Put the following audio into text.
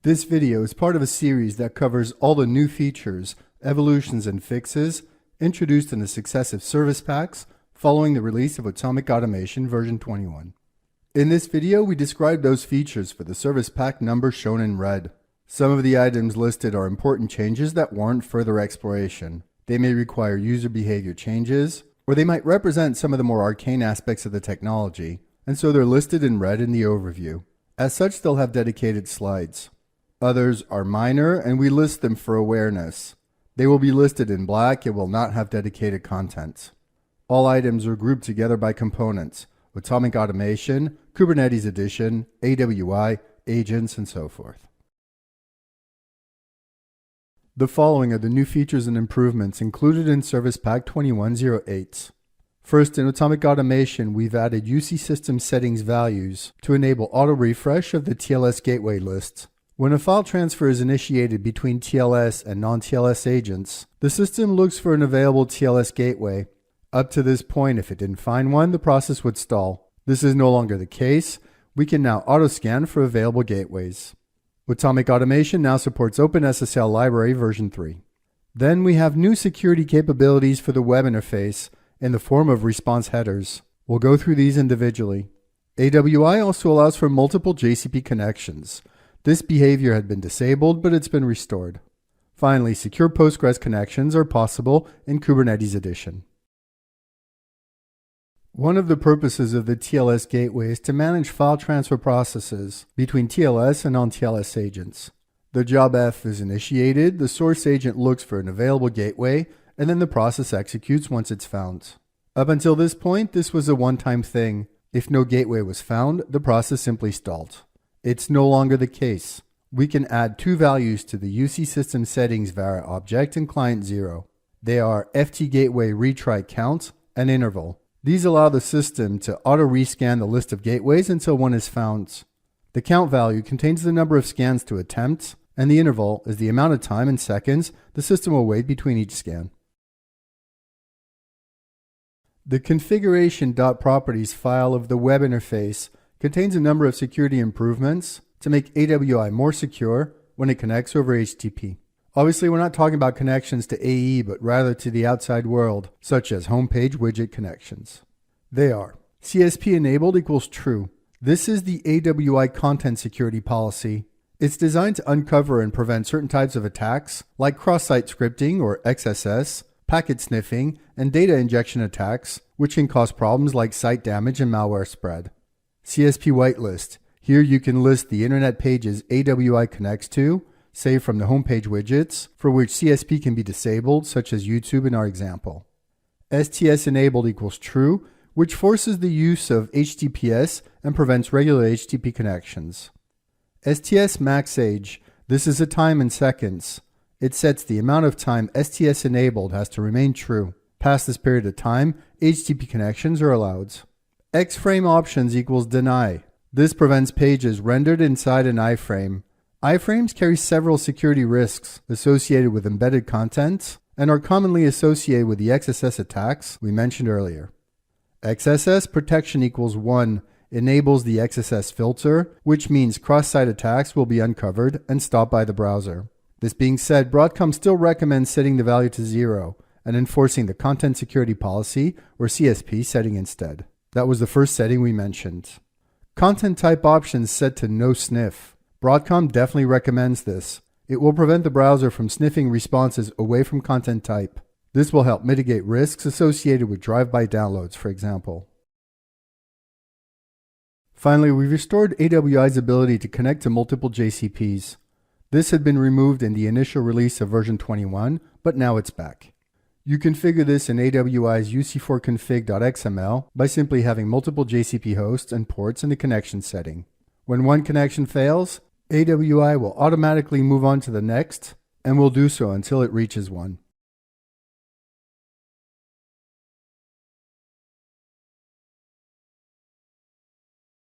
This video is part of a series that covers all the new features, evolutions, and fixes introduced in the successive service packs following the release of Automic Automation version 21. In this video, we describe those features for the service pack number shown in red. Some of the items listed are important changes that warrant further exploration. They may require user behavior changes, or they might represent some of the more arcane aspects of the technology, and so they're listed in red in the overview. As such, they'll have dedicated slides. Others are minor, and we list them for awareness. They will be listed in black and will not have dedicated content. All items are grouped together by components: Automic Automation, Kubernetes Edition, AWI, agents, and so forth. The following are the new features and improvements included in Service Pack 2108. First, in Automic Automation, we've added UC system settings values to enable auto refresh of the TLS Gateway list. When a file transfer is initiated between TLS and non-TLS agents, the system looks for an available TLS gateway. Up to this point, if it didn't find one, the process would stall. This is no longer the case. We can now auto-scan for available gateways. Automic Automation now supports OpenSSL Library version 3. Then we have new security capabilities for the web interface in the form of response headers. We'll go through these individually. AWI also allows for multiple JCP connections. This behavior had been disabled, but it's been restored. Finally, secure Postgres connections are possible in Kubernetes Edition. One of the purposes of the TLS Gateway is to manage file transfer processes between TLS and non-TLS agents. The job F is initiated, the source agent looks for an available gateway, and then the process executes once it's found. Up until this point, this was a one-time thing. If no gateway was found, the process simply stalled. It's no longer the case. We can add two values to the UC system settings var object in client 0. They are FT gateway retry count and interval. These allow the system to auto rescan the list of gateways until one is found. The count value contains the number of scans to attempt, and the interval is the amount of time in seconds the system will wait between each scan. The configuration.properties file of the web interface contains a number of security improvements to make AWI more secure when it connects over HTTP. Obviously, we're not talking about connections to AE, but rather to the outside world, such as homepage widget connections. They are CSP enabled equals true. This is the AWI content security policy. It's designed to uncover and prevent certain types of attacks, like cross-site scripting or XSS, packet sniffing, and data injection attacks, which can cause problems like site damage and malware spread. CSP whitelist. Here you can list the internet pages AWI connects to, say from the homepage widgets, for which CSP can be disabled, such as YouTube in our example. STS enabled equals true, which forces the use of HTTPS and prevents regular HTTP connections. STS max age. This is a time in seconds. It sets the amount of time STS enabled has to remain true. Past this period of time, HTTP connections are allowed. Xframe options equals deny. This prevents pages rendered inside an iframe. Iframes carry several security risks associated with embedded content and are commonly associated with the XSS attacks we mentioned earlier. XSS protection equals 1 enables the XSS filter, which means cross-site attacks will be uncovered and stopped by the browser. This being said, Broadcom still recommends setting the value to 0 and enforcing the content security policy or CSP setting instead. That was the first setting we mentioned. Content type options set to no sniff. Broadcom definitely recommends this. It will prevent the browser from sniffing responses away from content type. This will help mitigate risks associated with drive-by downloads, for example. Finally, we've restored AWI's ability to connect to multiple JCPs. This had been removed in the initial release of version 21, but now it's back. You configure this in AWI's uc4config.xml by simply having multiple JCP hosts and ports in the connection setting. When one connection fails, AWI will automatically move on to the next and will do so until it reaches one.